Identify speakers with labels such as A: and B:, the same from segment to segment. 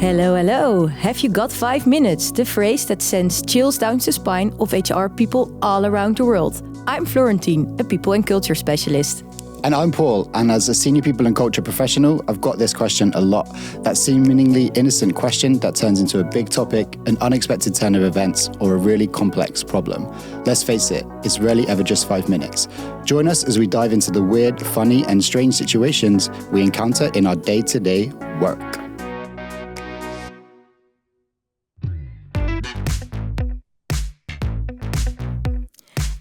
A: Hello, hello. Have you got 5 minutes? The phrase that sends chills down the spine of HR people all around the world. I'm Florentine, a people and culture specialist.
B: And I'm Paul, and as a senior people and culture professional, I've got this question a lot. That seemingly innocent question that turns into a big topic, an unexpected turn of events, or a really complex problem. Let's face it, it's rarely ever just 5 minutes. Join us as we dive into the weird, funny, and strange situations we encounter in our day-to-day work.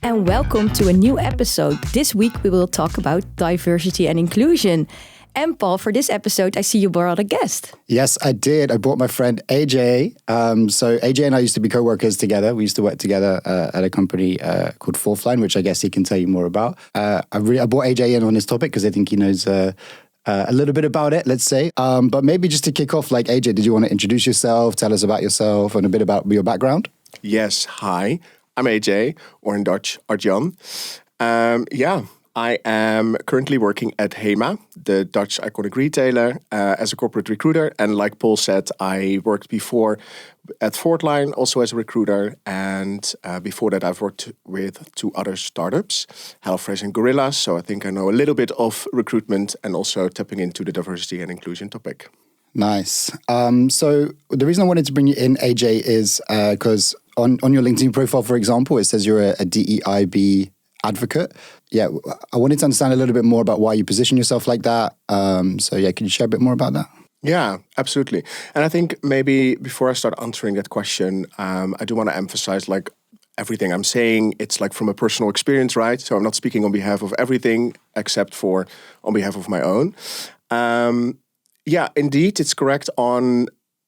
A: And welcome to a new episode. This week we will talk about diversity and inclusion. And Paul, for this episode, I see you brought a guest.
B: Yes, I did. I brought my friend AJ. So AJ and I used to be co-workers together. We used to work together at a company called Fourth Line, which I guess he can tell you more about. I brought AJ in on this topic because I think he knows a little bit about it, let's say. But maybe just to kick off, like AJ, did you want to introduce yourself, tell us about yourself and a bit about your background?
C: Yes, hi. I'm AJ, or in Dutch, Arjan. I am currently working at HEMA, the Dutch iconic retailer, as a corporate recruiter. And like Paul said, I worked before at Fourth Line, also as a recruiter. And before that, I've worked with 2 other startups, HelloFresh and Gorillas. So I think I know a little bit of recruitment and also tapping into the diversity and inclusion topic.
B: Nice. So the reason I wanted to bring you in, AJ, is because on your LinkedIn profile, for example, it says you're a DEIB advocate. Yeah, I wanted to understand a little bit more about why you position yourself like that. Can you share a bit more about that?
C: Yeah, absolutely. And I think maybe before I start answering that question, I do want to emphasize like everything I'm saying, it's like from a personal experience, right? So I'm not speaking on behalf of everything except for on behalf of my own. Yeah, indeed, it's correct. On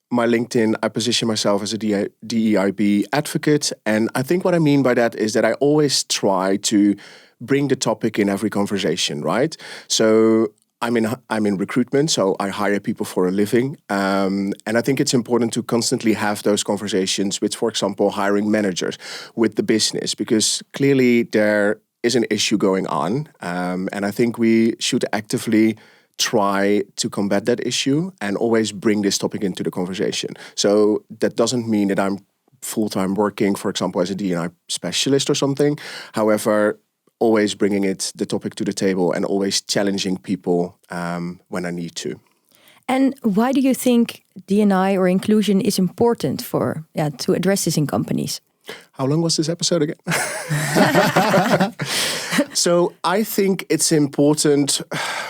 C: my LinkedIn, I position myself as a DEIB advocate. And I think what I mean by that is that I always try to bring the topic in every conversation, right? So I'm in recruitment, so I hire people for a living. And I think it's important to constantly have those conversations with, for example, hiring managers, with the business, because clearly there is an issue going on. And I think we should actively try to combat that issue and always bring this topic into the conversation. So that doesn't mean that I'm full-time working, for example, as a D&I specialist or something. However, always bringing the topic to the table and always challenging people when I need to.
A: And why do you think D&I or inclusion is important to address this in companies?
C: How long was this episode again? So I think it's important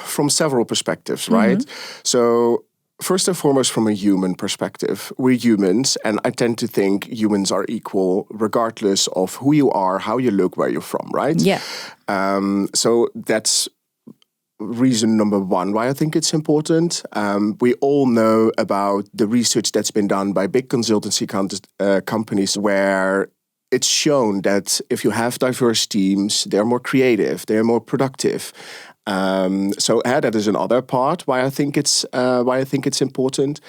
C: from several perspectives, right? Mm-hmm. So first and foremost, from a human perspective, we're humans, and I tend to think humans are equal regardless of who you are, how you look, where you're from, right?
A: Yeah.
C: So that's reason number one why I think it's important. We all know about the research that's been done by big consultancy companies where it's shown that if you have diverse teams, they're more creative, they're more productive. So that is another part why I think it's important.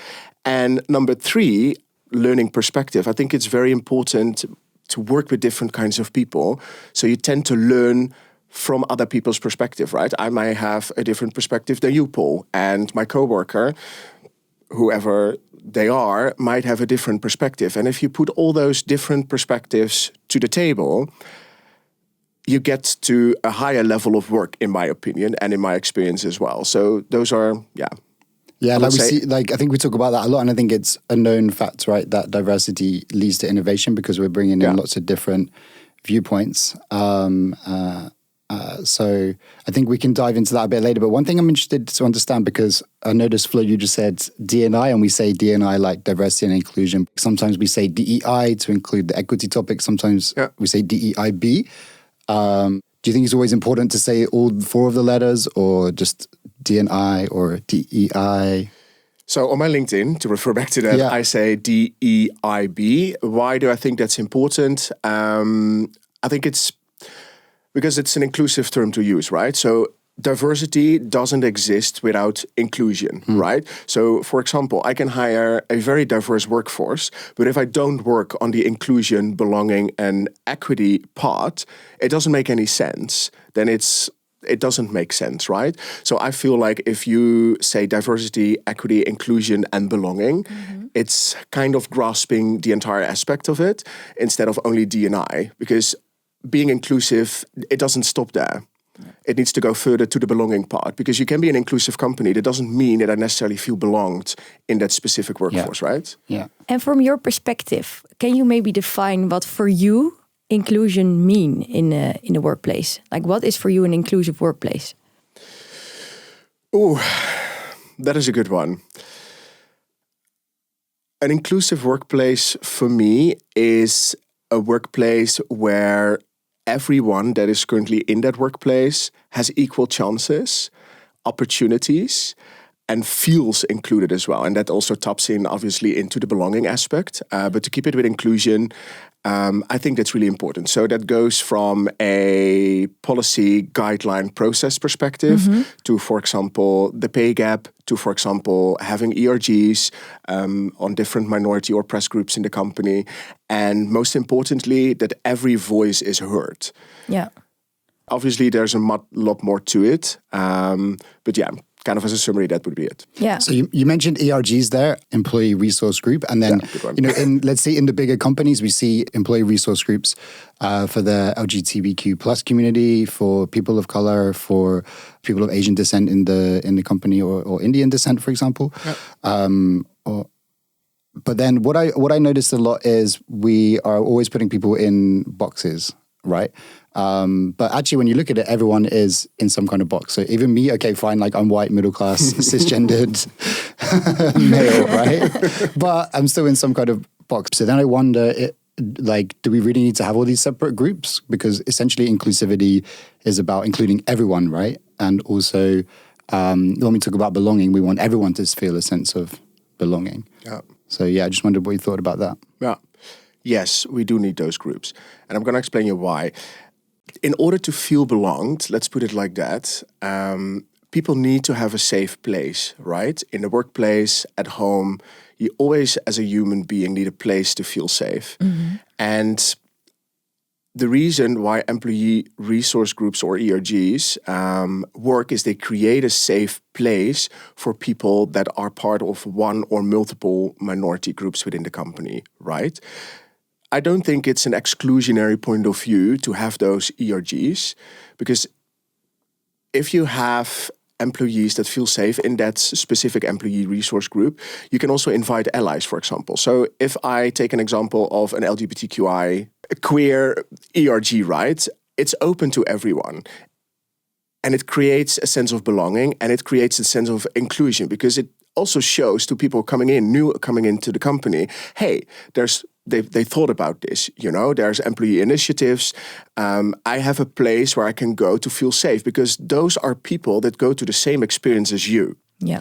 C: And number 3, learning perspective. I think it's very important to work with different kinds of people. So you tend to learn from other people's perspective, right? I might have a different perspective than you, Paul, and my coworker, whoever they are, might have a different perspective. And if you put all those different perspectives to the table, you get to a higher level of work, in my opinion, and in my experience as well. So those are,
B: Yeah, I think we talk about that a lot, and I think it's a known fact, right, that diversity leads to innovation because we're bringing in lots of different viewpoints. So I think we can dive into that a bit later. But one thing I'm interested to understand, because I noticed, Flo, you just said D&I, and we say D&I like diversity and inclusion. Sometimes we say DEI to include the equity topic. Sometimes we say DEIB. Do you think it's always important to say all 4 of the letters, or just D&I or DEI?
C: So on my LinkedIn, to refer back to that, I say DEIB. Why do I think that's important? I think it's because it's an inclusive term to use, right? So diversity doesn't exist without inclusion, right? So, for example, I can hire a very diverse workforce, but if I don't work on the inclusion, belonging, and equity part, it doesn't make any sense. Then it's it doesn't make sense, right? So I feel like if you say diversity, equity, inclusion, and belonging, it's kind of grasping the entire aspect of it instead of only D&I, because being inclusive, it doesn't stop there. It needs to go further to the belonging part, because you can be an inclusive company. That doesn't mean that I necessarily feel belonged in that specific workforce, right?
B: Yeah.
A: And from your perspective, can you maybe define what for you inclusion mean in a workplace? Like, what is for you an inclusive workplace?
C: Oh, that is a good one. An inclusive workplace for me is a workplace where everyone that is currently in that workplace has equal chances, opportunities, and feels included as well. And that also taps in, obviously, into the belonging aspect. But to keep it with inclusion, I think that's really important. So that goes from a policy guideline process perspective to, for example, the pay gap, to, for example, having ERGs on different minority or press groups in the company. And most importantly, that every voice is heard.
A: Yeah.
C: Obviously, there's a lot more to it. But yeah, kind of as a summary, that would be it.
A: Yeah.
B: So you mentioned ERGs there, employee resource group, and then let's say in the bigger companies, we see employee resource groups for the LGBTQ plus community, for people of color, for people of Asian descent in the company, or Indian descent, for example. Yeah. But then what I noticed a lot is we are always putting people in boxes, right? But actually, when you look at it, everyone is in some kind of box. So even me, okay, fine, like I'm white, middle class, cisgendered male, right? But I'm still in some kind of box. So then I wonder, do we really need to have all these separate groups? Because essentially inclusivity is about including everyone, right? And also, when we talk about belonging, we want everyone to feel a sense of belonging.
C: Yeah.
B: So yeah, I just wondered what you thought about that.
C: Yeah. Yes, we do need those groups. And I'm going to explain you why. In order to feel belonged, let's put it like that, people need to have a safe place, right? In the workplace, at home, you always, as a human being, need a place to feel safe. And the reason why employee resource groups, or ERGs, work is they create a safe place for people that are part of one or multiple minority groups within the company, right? I don't think it's an exclusionary point of view to have those ERGs, because if you have employees that feel safe in that specific employee resource group, you can also invite allies, for example. So if I take an example of an LGBTQI queer ERG, right, it's open to everyone. And it creates a sense of belonging, and it creates a sense of inclusion, because it also shows to people coming into the company, hey, they thought about this, there's employee initiatives. I have a place where I can go to feel safe, because those are people that go to the same experience as you.
A: Yeah.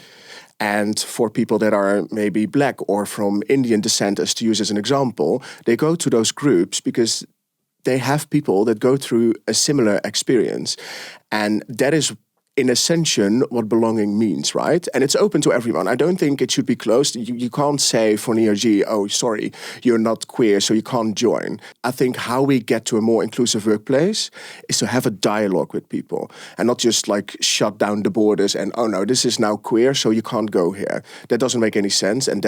C: And for people that are maybe Black or from Indian descent, as to use as an example, they go to those groups because they have people that go through a similar experience. And that is, in ascension, what belonging means, right? And it's open to everyone. I don't think it should be closed. You can't say for an ERG, oh, sorry, you're not queer, so you can't join. I think how we get to a more inclusive workplace is to have a dialogue with people and not just like shut down the borders and, oh no, this is now queer, so you can't go here. That doesn't make any sense. And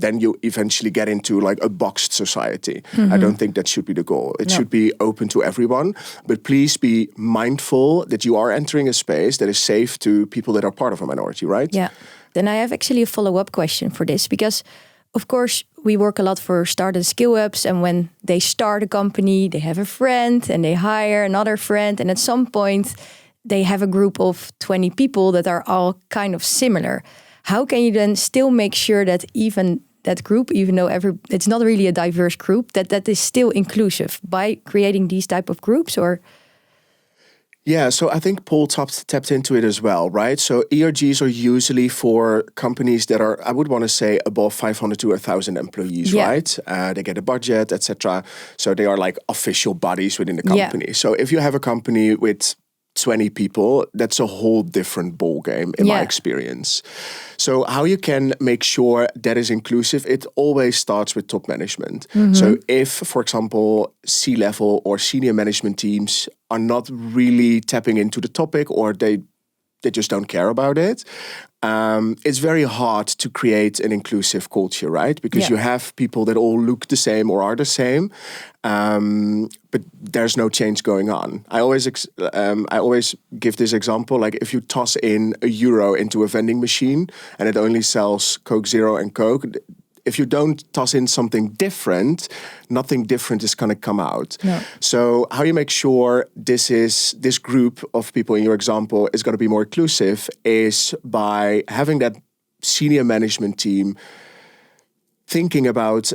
C: then you eventually get into like a boxed society. I don't think that should be the goal. It should be open to everyone, but please be mindful that you are entering a space that is safe to people that are part of a minority, right?
A: Yeah. Then I have actually a follow-up question for this, because of course we work a lot for start and skill ups, and when they start a company, they have a friend and they hire another friend, and at some point they have a group of 20 people that are all kind of similar. How can you then still make sure that even that group, even though it's not really a diverse group, that is still inclusive by creating these type of groups? Or
C: yeah, so I think Paul tapped into it as well, right? So ERGs are usually for companies that are, I would want to say, above 500 to 1,000 employees, right? They get a budget, etc. So they are like official bodies within the company. So if you have a company with 20 people, that's a whole different ballgame in my experience. So how you can make sure that is inclusive, it always starts with top management. So if, for example, C-level or senior management teams are not really tapping into the topic, or they just don't care about it, it's very hard to create an inclusive culture, right? Because you have people that all look the same or are the same, but there's no change going on. I always give this example, like if you toss in €1 into a vending machine and it only sells Coke Zero and Coke, if you don't toss in something different, nothing different is going to come out.
A: No.
C: So how you make sure this group of people in your example is going to be more inclusive is by having that senior management team thinking about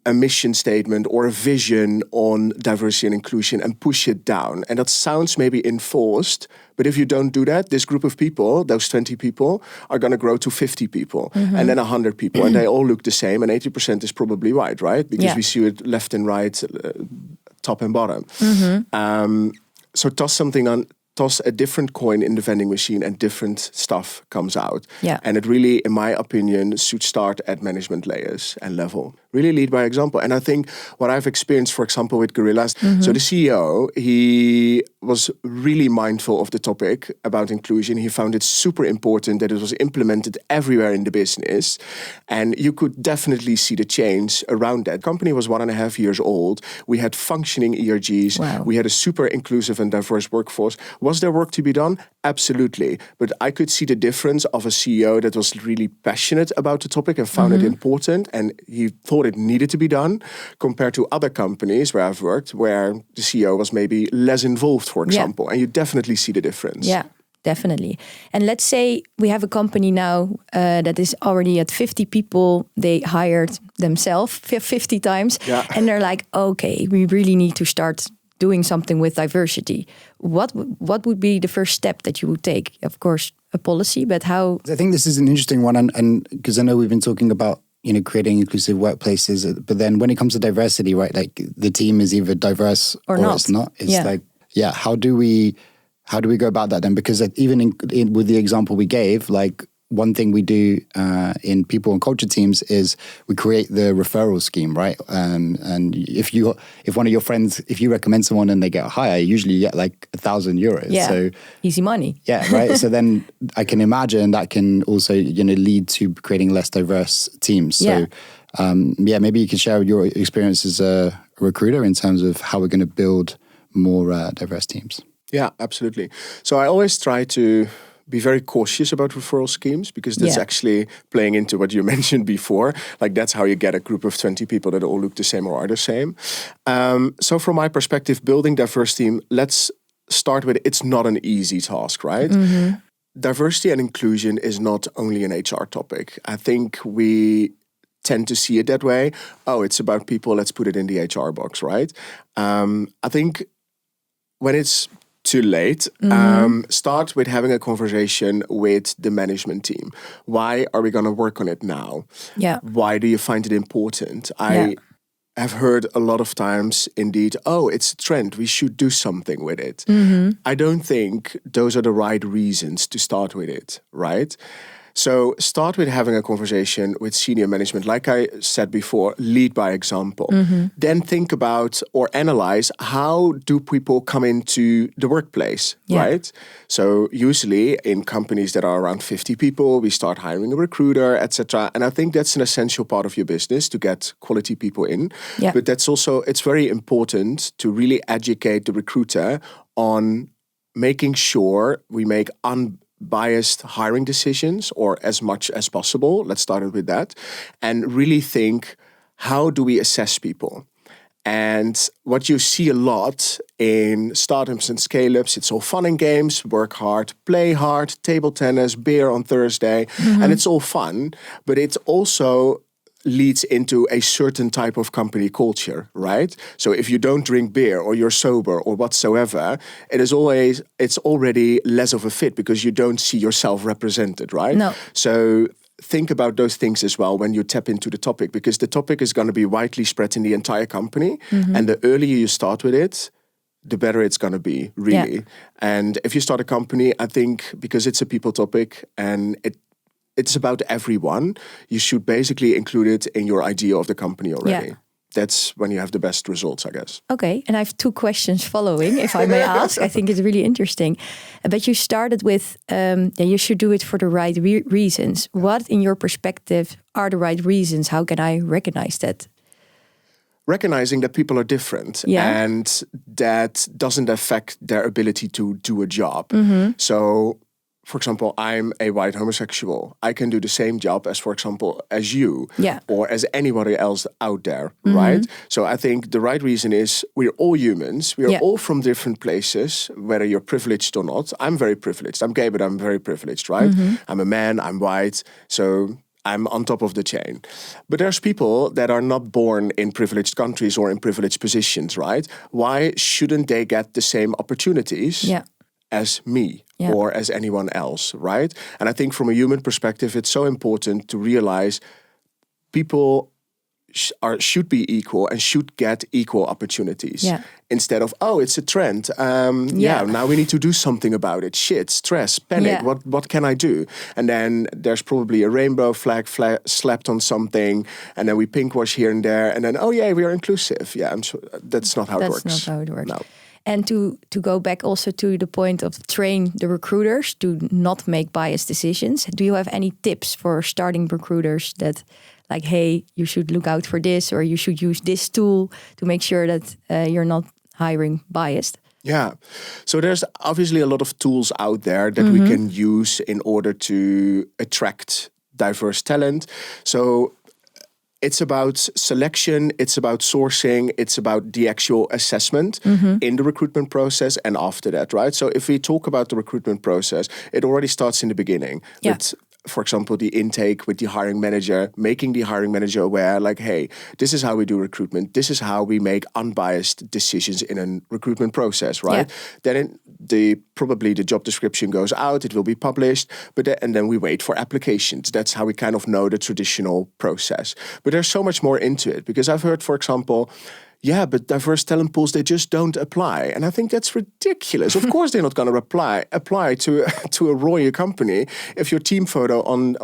C: a mission statement or a vision on diversity and inclusion and push it down. And that sounds maybe enforced, but if you don't do that, this group of people, those 20 people, are going to grow to 50 people and then 100 people, and they all look the same, and 80% is probably white, right? Because we see it left and right, top and bottom. So toss a different coin in the vending machine and different stuff comes out.
A: Yeah.
C: And it really, in my opinion, should start at management layers and level. Really lead by example. And I think what I've experienced, for example, with Gorillas, so the CEO, he was really mindful of the topic about inclusion. He found it super important that it was implemented everywhere in the business. And you could definitely see the change around that. The company was 1.5 years old. We had functioning ERGs.
A: Wow.
C: We had a super inclusive and diverse workforce. Was there work to be done? Absolutely. But I could see the difference of a CEO that was really passionate about the topic and found it important, and he thought it needed to be done, compared to other companies where I've worked, where the CEO was maybe less involved, for example. And you definitely see the difference.
A: Yeah, definitely. And let's say we have a company now that is already at 50 people. They hired themselves 50 times.
C: Yeah.
A: And they're like, okay, we really need to start doing something with diversity. What would be the first step that you would take? Of course, a policy, but how?
B: I think this is an interesting one, and because I know we've been talking about creating inclusive workplaces, but then when it comes to diversity, right, like the team is either diverse or it's not. It's like, how do we go about that then? Because even in with the example we gave, like one thing we do in people and culture teams is we create the referral scheme, right? And if one of your friends, if you recommend someone and they get hired, usually you get like €1,000.
A: Yeah,
B: so
A: easy money.
B: Yeah, right. So then I can imagine that can also lead to creating less diverse teams. So maybe you can share your experience as a recruiter in terms of how we're going to build more diverse teams.
C: Yeah, absolutely. So I always try to be very cautious about referral schemes, because that's actually playing into what you mentioned before. Like that's how you get a group of 20 people that all look the same or are the same. So from my perspective, building diverse team, let's start with, it's not an easy task, right? Diversity and inclusion is not only an HR topic. I think we tend to see it that way. Oh, it's about people, let's put it in the HR box, right? I think when it's too late, start with having a conversation with the management team. Why are we going to work on it now?
A: Yeah.
C: Why do you find it important? I have heard a lot of times, indeed, oh, it's a trend, we should do something with it. I don't think those are the right reasons to start with it, right? So start with having a conversation with senior management. Like I said before, lead by example. Then think about or analyze, how do people come into the workplace, right? So usually in companies that are around 50 people, we start hiring a recruiter, etc. And I think that's an essential part of your business, to get quality people in.
A: Yeah.
C: But that's also, it's very important to really educate the recruiter on making sure we make unbiased hiring decisions, or as much as possible. Let's start with that. And really think, how do we assess people? And what you see a lot in startups and scale-ups, it's all fun and games, work hard, play hard, table tennis, beer on Thursday, and it's all fun, but it also leads into a certain type of company culture, right? So if you don't drink beer, or you're sober, or whatsoever, it's already less of a fit, because you don't see yourself represented, right?
A: No.
C: So think about those things as well when you tap into the topic, because the topic is going to be widely spread in the entire company. And the earlier you start with it, the better it's going to be, really.
A: Yeah.
C: And if you start a company, I think because it's a people topic and it's about everyone, you should basically include it in your idea of the company already.
A: Yeah.
C: That's when you have the best results, I guess.
A: Okay, and I have 2 questions following, if I may ask. I think it's really interesting. But you started with, you should do it for the right reasons. What, in your perspective, are the right reasons? How can I recognize that?
C: Recognizing that people are different and that doesn't affect their ability to do a job.
A: Mm-hmm.
C: So, for example, I'm a white homosexual. I can do the same job as, for example, as you or as anybody else out there, right? So I think the right reason is we're all humans. We're all from different places, whether you're privileged or not. I'm very privileged. I'm gay, but I'm very privileged, right? I'm a man, I'm white. So I'm on top of the chain. But there's people that are not born in privileged countries or in privileged positions, right? Why shouldn't they get the same opportunities as me or as anyone else, right? And I think from a human perspective, it's so important to realize people should be equal and should get equal opportunities instead of, oh, it's a trend. Now we need to do something about it. Shit, stress, panic. What can I do? And then there's probably a rainbow flag slapped on something, and then we pinkwash here and there, and then we are inclusive. Yeah, I'm sure that's not how it works.
A: That's not how it works.
C: No.
A: And to go back also to the point of train the recruiters to not make biased decisions. Do you have any tips for starting recruiters that, like, hey, you should look out for this, or you should use this tool to make sure that you're not hiring biased?
C: Yeah. So there's obviously a lot of tools out there that we can use in order to attract diverse talent. So it's about selection, it's about sourcing, it's about the actual assessment in the recruitment process and after that, right? So if we talk about the recruitment process, it already starts in the beginning. With, for example, the intake with the hiring manager, making the hiring manager aware, like, hey, this is how we do recruitment. This is how we make unbiased decisions in a recruitment process, right? Then probably the job description goes out, it will be published, and then we wait for applications. That's how we kind of know the traditional process. But there's so much more into it, because I've heard, for example, but diverse talent pools, they just don't apply. And I think that's ridiculous. Of course, they're not going to apply to a royal company if your team photo on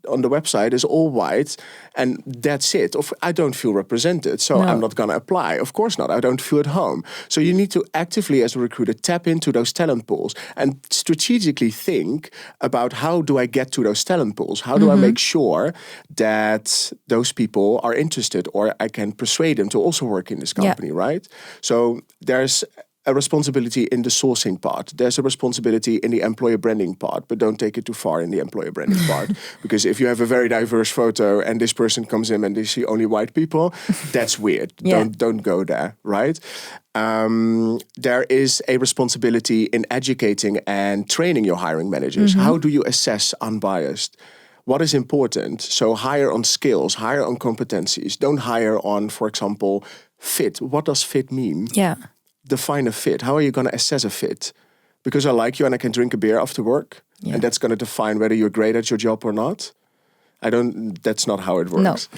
C: the website is all white and that's it. I don't feel represented, so I'm not going to apply. Of course not. I don't feel at home. So you need to actively, as a recruiter, tap into those talent pools and strategically think about, how do I get to those talent pools? How do I make sure that those people are interested, or I can persuade them to also work in this company, right? So there's a responsibility in the sourcing part. There's a responsibility in the employer branding part, but don't take it too far in the employer branding part. Because if you have a very diverse photo and this person comes in and they see only white people, that's weird. Don't go there, right? There is a responsibility in educating and training your hiring managers. How do you assess unbiased? What is important? So hire on skills, hire on competencies. Don't hire on, for example, fit. What does fit mean? Define a fit. How are you going to assess a fit? Because I like you and I can drink a beer after work, and that's going to define whether you're great at your job or not. That's not how it works.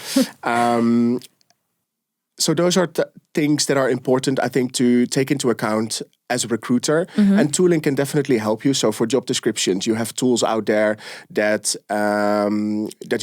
C: No. So those are things that are important, I think, to take into account as a recruiter. And tooling can definitely help you. So for job descriptions, you have tools out there that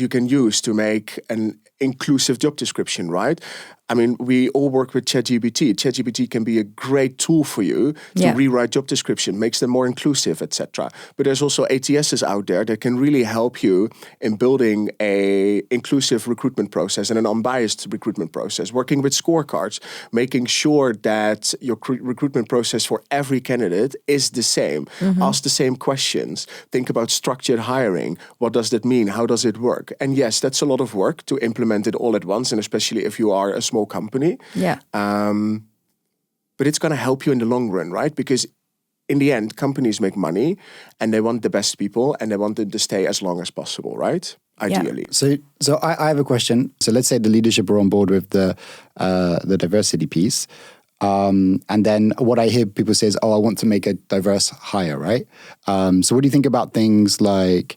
C: you can use to make an inclusive job description, right? I mean, we all work with ChatGPT. ChatGPT can be a great tool for you to rewrite job description, makes them more inclusive, etc. But there's also ATSs out there that can really help you in building a inclusive recruitment process and an unbiased recruitment process, working with scorecards, making sure that your recruitment process for every candidate is the same. Ask the same questions. Think about structured hiring. What does that mean? How does it work? And yes, that's a lot of work to implement it all at once, and especially if you are a small company. But it's going to help you in the long run, right? Because in the end, companies make money and they want the best people and they want them to stay as long as possible, right? Ideally.
B: So I have a question. So let's say the leadership are on board with the diversity piece. And then what I hear people say is, I want to make a diverse hire, right? So what do you think about things like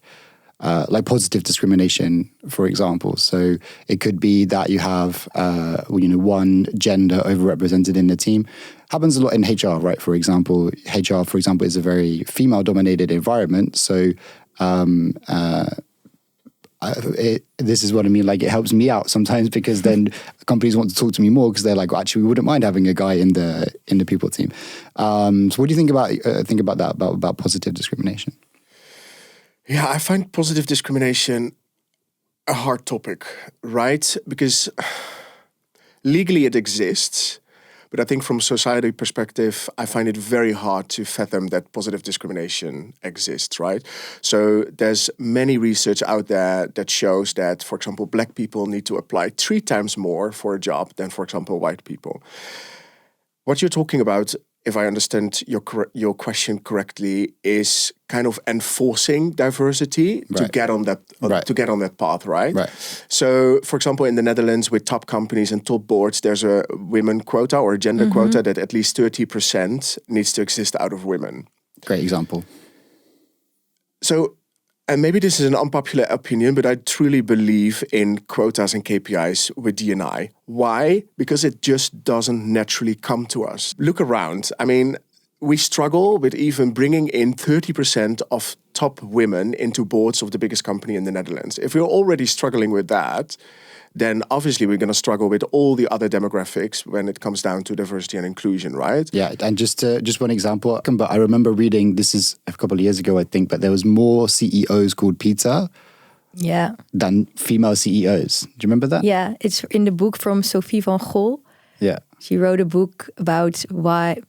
B: like positive discrimination, for example. So it could be that you have, one gender overrepresented in the team. Happens a lot in HR, right? For example, HR, is a very female-dominated environment. So this is what I mean. Like, it helps me out sometimes because then companies want to talk to me more because they're like, well, actually, we wouldn't mind having a guy in the people team. So what do you think about that, about positive discrimination?
C: Yeah, I find positive discrimination a hard topic, right? Because legally it exists, but I think from a society perspective, I find it very hard to fathom that positive discrimination exists, right? So there's many research out there that shows that, for example, Black people need to apply 3 times more for a job than, for example, white people. What you're talking about, if I understand your question correctly, is kind of enforcing diversity to get on that path, right?
B: Right.
C: So, for example, in the Netherlands, with top companies and top boards, there's a women quota or a gender quota that at least 30% needs to exist out of women.
B: Great example.
C: So, and maybe this is an unpopular opinion, but I truly believe in quotas and KPIs with D&I. Why? Because it just doesn't naturally come to us. Look around. I mean, we struggle with even bringing in 30% of top women into boards of the biggest company in the Netherlands. If we're already struggling with that, then obviously we're going to struggle with all the other demographics when it comes down to diversity and inclusion, right?
B: Yeah, and just one example, but I remember reading, this is a couple of years ago, I think, but there was more CEOs called Peter than female CEOs. Do you remember that?
A: Yeah, it's in the book from Sophie van Gol.
B: Yeah.
A: She wrote a book about why,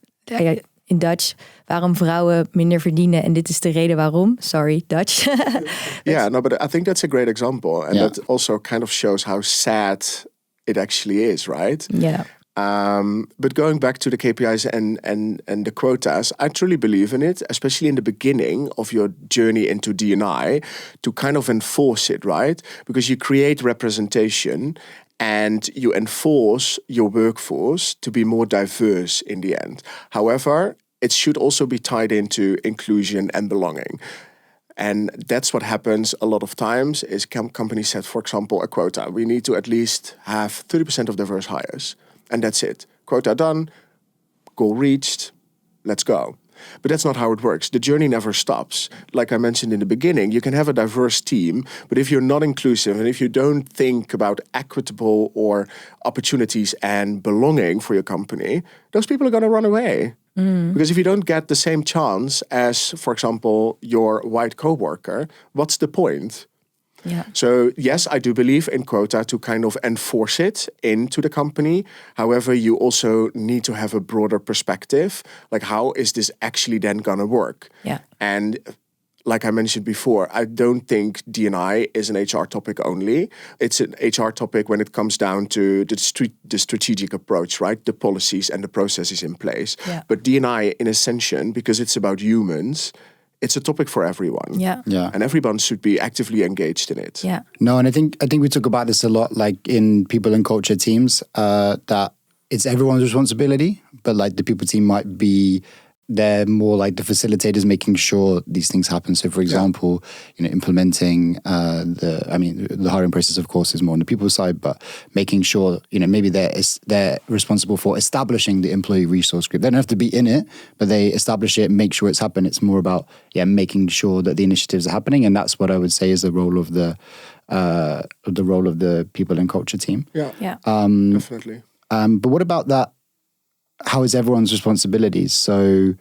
A: in Dutch, waarom vrouwen minder verdienen. En dit is de reden waarom. Sorry, Dutch.
C: Yeah, no, but I think that's a great example. And that also kind of shows how sad it actually is, right?
A: Yeah.
C: But going back to the KPIs and the quotas, I truly believe in it, especially in the beginning of your journey into D&I, to kind of enforce it, right? Because you create representation and you enforce your workforce to be more diverse in the end. However, it should also be tied into inclusion and belonging. And that's what happens a lot of times is companies set, for example, a quota. We need to at least have 30% of diverse hires. And that's it. Quota done, goal reached, let's go. But that's not how it works. The journey never stops. Like I mentioned in the beginning, you can have a diverse team, but if you're not inclusive and if you don't think about equitable or opportunities and belonging for your company, those people are going to run away. Because if you don't get the same chance as, for example, your white coworker, what's the point?
A: Yeah.
C: So yes, I do believe in quota to kind of enforce it into the company. However, you also need to have a broader perspective. Like, how is this actually then gonna work?
A: Yeah.
C: And like I mentioned before, I don't think D&I is an HR topic only. It's an HR topic when it comes down to the strategic approach, right? The policies and the processes in place.
A: Yeah.
C: But D&I, in ascension, because it's about humans, it's a topic for everyone.
A: Yeah.
C: And everyone should be actively engaged in it.
A: Yeah.
B: No, and I think we talk about this a lot, like in people and culture teams, that it's everyone's responsibility, but like the people team might be, they're more like the facilitators making sure these things happen. So for example, implementing the hiring process, of course, is more on the people side, but making sure, maybe they're responsible for establishing the employee resource group. They don't have to be in it, but they establish it, make sure it's happening. It's more about, making sure that the initiatives are happening. And that's what I would say is the role of the people and culture team.
C: Yeah. Definitely.
B: But what about that? How is everyone's responsibilities? So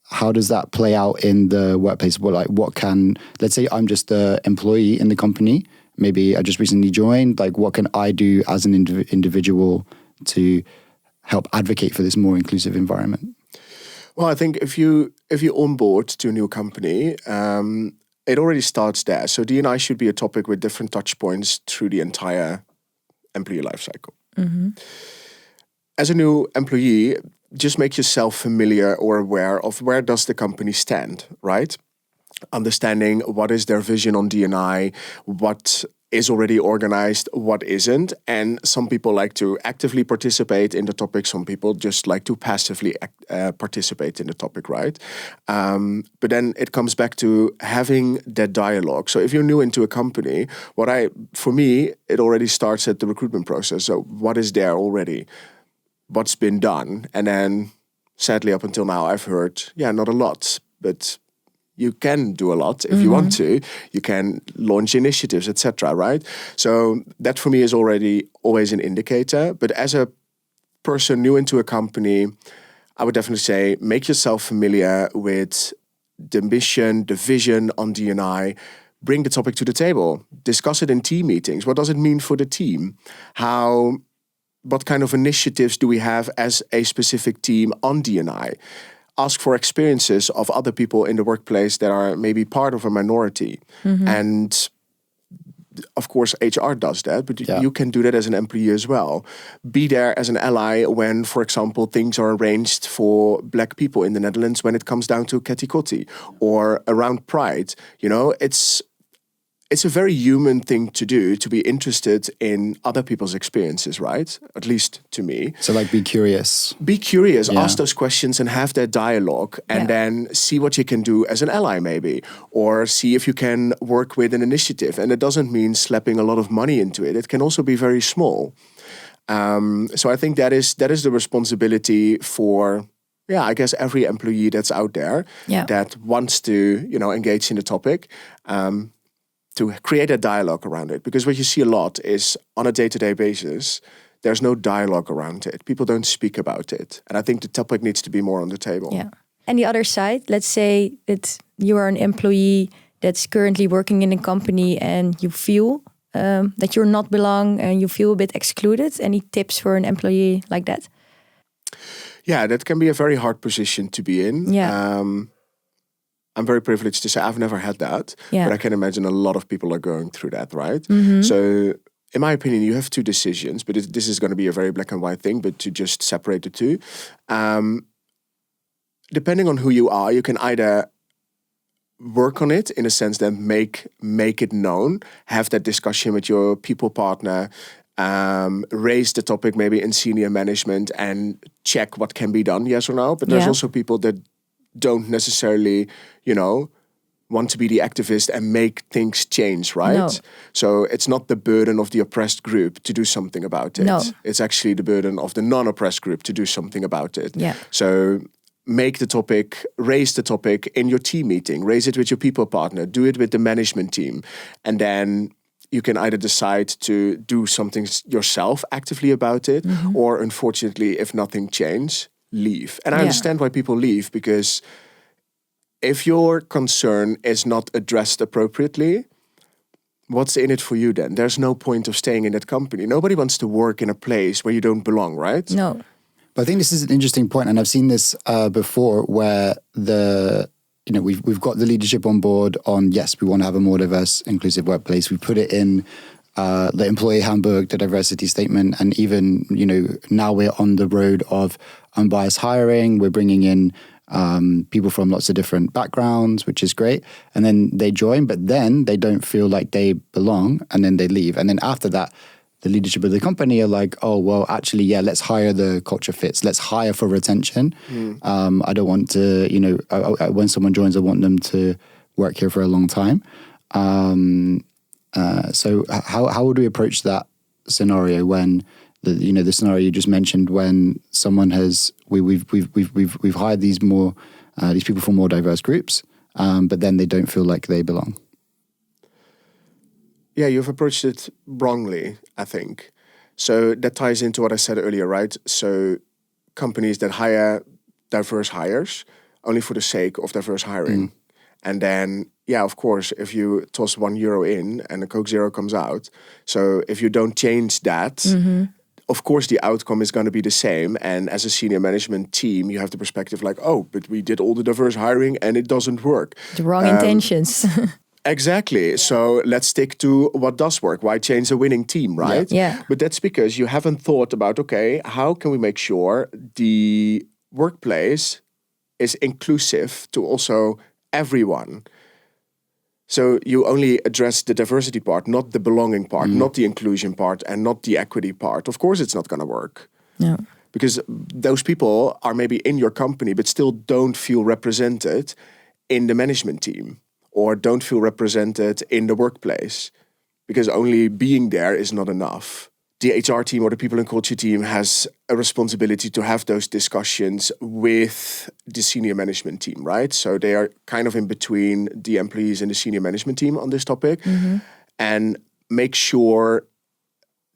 B: how does that play out in the workplace? Let's say I'm just an employee in the company. Maybe I just recently joined. Like, what can I do as an individual to help advocate for this more inclusive environment?
C: Well, I think if you onboard to a new company, it already starts there. So D&I should be a topic with different touch points through the entire employee life cycle. Mm-hmm. As a new employee, just make yourself familiar or aware of where does the company stand, right? Understanding what is their vision on D&I, what is already organized, what isn't. And some people like to actively participate in the topic. Some people just like to passively participate in the topic, right? But then it comes back to having that dialogue. So if you're new into a company, for me, it already starts at the recruitment process. So what is there already? What's been done? And then sadly, up until now, I've heard, not a lot, but you can do a lot if you want to. You can launch initiatives, etc. Right? So that for me is already always an indicator. But as a person new into a company, I would definitely say make yourself familiar with the mission, the vision on D&I. Bring the topic to the table. Discuss it in team meetings. What does it mean for the team? What kind of initiatives do we have as a specific team on D&I? Ask for experiences of other people in the workplace that are maybe part of a minority. And of course, HR does that, but you can do that as an employee as well. Be there as an ally when, for example, things are arranged for Black people in the Netherlands when it comes down to Ketty Kotti or around Pride. It's a very human thing to do, to be interested in other people's experiences, right? At least to me.
B: So be curious.
C: Be curious, ask those questions and have that dialogue, and then see what you can do as an ally maybe, or see if you can work with an initiative. And it doesn't mean slapping a lot of money into it. It can also be very small. So I think that is the responsibility for, I guess, every employee that's out there that wants to, engage in the topic. To create a dialogue around it. Because what you see a lot is on a day-to-day basis, there's no dialogue around it. People don't speak about it. And I think the topic needs to be more on the table.
A: Yeah. And the other side, let's say that you are an employee that's currently working in a company and you feel that you're not belong and you feel a bit excluded. Any tips for an employee like that?
C: Yeah, that can be a very hard position to be in.
A: Yeah.
C: I'm very privileged to say I've never had that, but I can imagine a lot of people are going through that, right? So in my opinion, you have two decisions, but this is going to be a very black and white thing, but to just separate the two. Depending on who you are, you can either work on it in a sense that make it known, have that discussion with your people partner, raise the topic maybe in senior management and check what can be done, yes or no. But there's also people that don't necessarily, want to be the activist and make things change, right?
A: No.
C: So it's not the burden of the oppressed group to do something about it.
A: No.
C: It's actually the burden of the non-oppressed group to do something about it.
A: Yeah.
C: So make the topic, raise the topic in your team meeting, raise it with your people partner, do it with the management team. And then you can either decide to do something yourself actively about it, or unfortunately, if nothing changes, leave. And I understand why people leave, because if your concern is not addressed appropriately, what's in it for you then? There's no point of staying in that company. Nobody wants to work in a place where you don't belong, right?
A: No.
B: But I think this is an interesting point, and I've seen this before, where we've got the leadership on board on, yes, we want to have a more diverse, inclusive workplace. We put it in the employee handbook, the diversity statement, and even, now we're on the road of unbiased hiring. We're bringing in people from lots of different backgrounds, which is great. And then they join, but then they don't feel like they belong, and then they leave. And then after that, the leadership of the company are like, oh, well, actually, let's hire the culture fits. Let's hire for retention. I don't want to, when someone joins, I want them to work here for a long time. So how would we approach that scenario when the scenario you just mentioned, when someone has we've hired these people from more diverse groups, but then they don't feel like they belong?
C: Yeah, you've approached it wrongly, I think. So that ties into what I said earlier, right? So companies that hire diverse hires only for the sake of diverse hiring. And then, of course, if you toss €1 in and a Coke Zero comes out, so if you don't change that, of course, the outcome is going to be the same. And as a senior management team, you have the perspective like, oh, but we did all the diverse hiring and it doesn't work.
A: The wrong intentions.
C: Exactly. Yeah. So let's stick to what does work. Why change a winning team, right?
A: Yeah.
C: But that's because you haven't thought about, okay, how can we make sure the workplace is inclusive to also everyone? So you only address the diversity part, not the belonging part, not the inclusion part, and not the equity part. Of course, it's not going to work.
A: No.
C: Because those people are maybe in your company, but still don't feel represented in the management team or don't feel represented in the workplace, because only being there is not enough. The HR team or the people and culture team has a responsibility to have those discussions with the senior management team, right? So they are kind of in between the employees and the senior management team on this topic, and make sure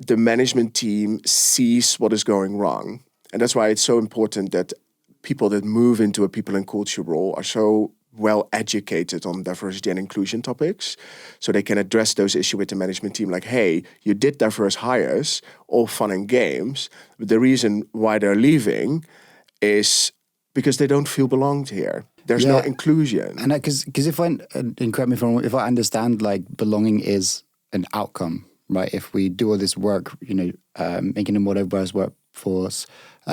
C: the management team sees what is going wrong. And that's why it's so important that people that move into a people and culture role are so well educated on diversity and inclusion topics, so they can address those issues with the management team. Like, hey, you did diverse hires, all fun and games, but the reason why they're leaving is because they don't feel belonged here. There's no inclusion.
B: And because if and correct me if I'm wrong, if I understand, like, belonging is an outcome, right? If we do all this work, making a more diverse workforce,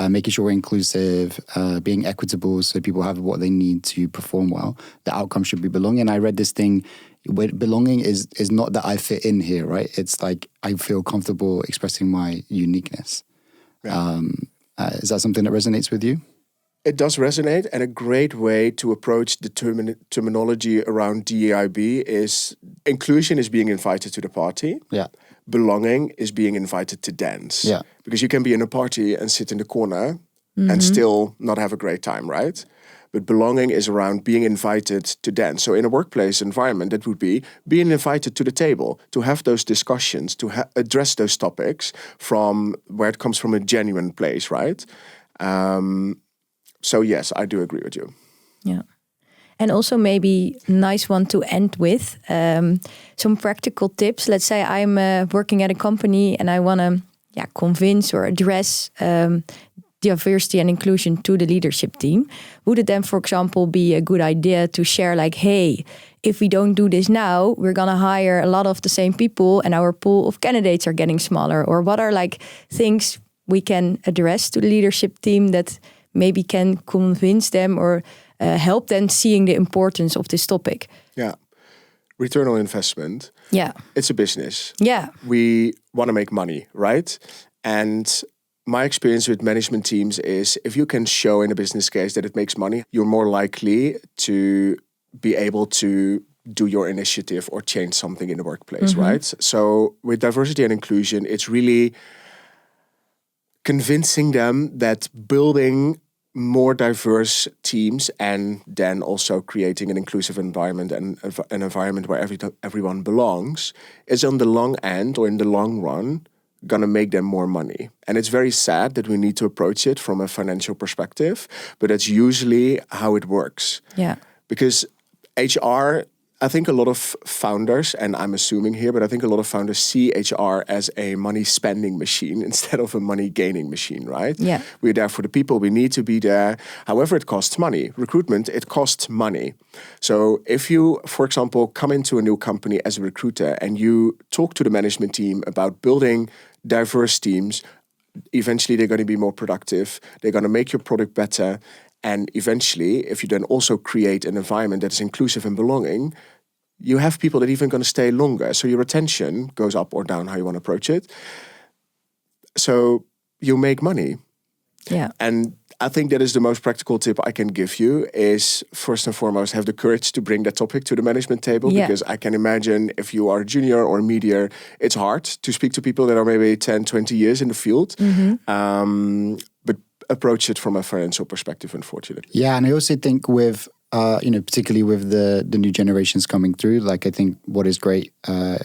B: making sure we're inclusive, being equitable so people have what they need to perform well, the outcome should be belonging. I read this thing, where belonging is not that I fit in here, right? It's like I feel comfortable expressing my uniqueness. Yeah. Is that something that resonates with you?
C: It does resonate, and a great way to approach the terminology around DEIB is inclusion is being invited to the party.
B: Yeah.
C: Belonging is being invited to dance.
B: Yeah.
C: Because you can be in a party and sit in the corner and still not have a great time, right? But belonging is around being invited to dance. So in a workplace environment, that would be being invited to the table, to have those discussions, to address those topics from where it comes from a genuine place, right? So yes, I do agree with you.
A: Yeah. And also maybe nice one to end with, some practical tips. Let's say I'm working at a company and I want to convince or address diversity and inclusion to the leadership team. Would it then, for example, be a good idea to share like, hey, if we don't do this now, we're going to hire a lot of the same people and our pool of candidates are getting smaller? Or what are like things we can address to the leadership team that maybe can convince them or help them seeing the importance of this topic?
C: Yeah. Return on investment.
A: Yeah.
C: It's a business.
A: Yeah.
C: We want to make money, right? And my experience with management teams is if you can show in a business case that it makes money, you're more likely to be able to do your initiative or change something in the workplace, right? So with diversity and inclusion, it's really convincing them that building more diverse teams and then also creating an inclusive environment and an environment where everyone belongs is on the long end or in the long run going to make them more money. And it's very sad that we need to approach it from a financial perspective, but that's usually how it works.
A: Yeah.
C: Because HR, I think a lot of founders, and I'm assuming here, but I think a lot of founders see HR as a money spending machine instead of a money gaining machine, right?
A: Yeah.
C: We're there for the people. We need to be there. However, it costs money. Recruitment, it costs money. So if you, for example, come into a new company as a recruiter and you talk to the management team about building diverse teams, eventually they're going to be more productive. They're going to make your product better. And eventually, if you then also create an environment that is inclusive and belonging, you have people that are even going to stay longer. So your retention goes up or down, how you want to approach it. So you make money.
A: Yeah.
C: And I think that is the most practical tip I can give you is first and foremost, have the courage to bring that topic to the management table.
A: Yeah.
C: Because I can imagine if you are a junior or a media, it's hard to speak to people that are maybe 10, 20 years in the field. But approach it from a financial perspective, unfortunately.
B: Yeah, and I also think with, particularly with the new generations coming through, like I think what is great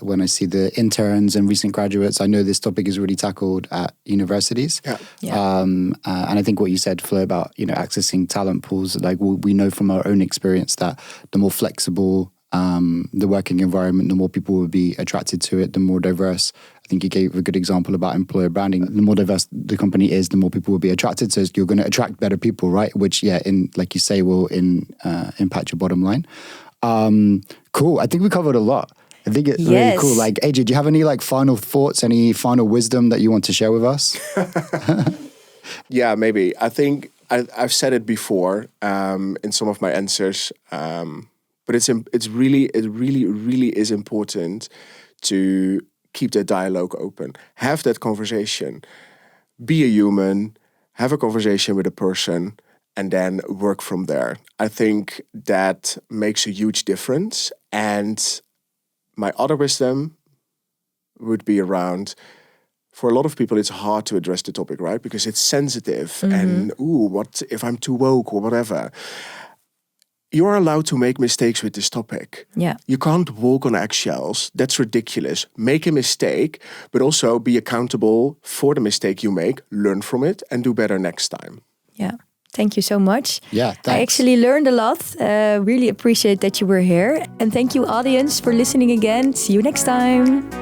B: when I see the interns and recent graduates, I know this topic is really tackled at universities.
C: Yeah.
A: Yeah.
B: And I think what you said, Flo, about, accessing talent pools, like we know from our own experience that the more flexible the working environment, the more people will be attracted to it, the more diverse. I think you gave a good example about employer branding. The more diverse the company is, the more people will be attracted. So you're going to attract better people, right? Which, like you say, will impact your bottom line. Cool. I think we covered a lot. I think it's really cool. Like, AJ, do you have any final thoughts, any final wisdom that you want to share with us?
C: Yeah, maybe. I think I've said it before in some of my answers. But it really is important to keep that dialogue open. Have that conversation. Be a human. Have a conversation with a person, and then work from there. I think that makes a huge difference. And my other wisdom would be around, for a lot of people, it's hard to address the topic, right? Because it's sensitive and, what if I'm too woke or whatever? You are allowed to make mistakes with this topic.
A: Yeah.
C: You can't walk on eggshells. That's ridiculous. Make a mistake, but also be accountable for the mistake you make, learn from it, and do better next time.
A: Yeah. Thank you so much.
B: Yeah, thanks.
A: I actually learned a lot. Really appreciate that you were here. And thank you, audience, for listening again. See you next time.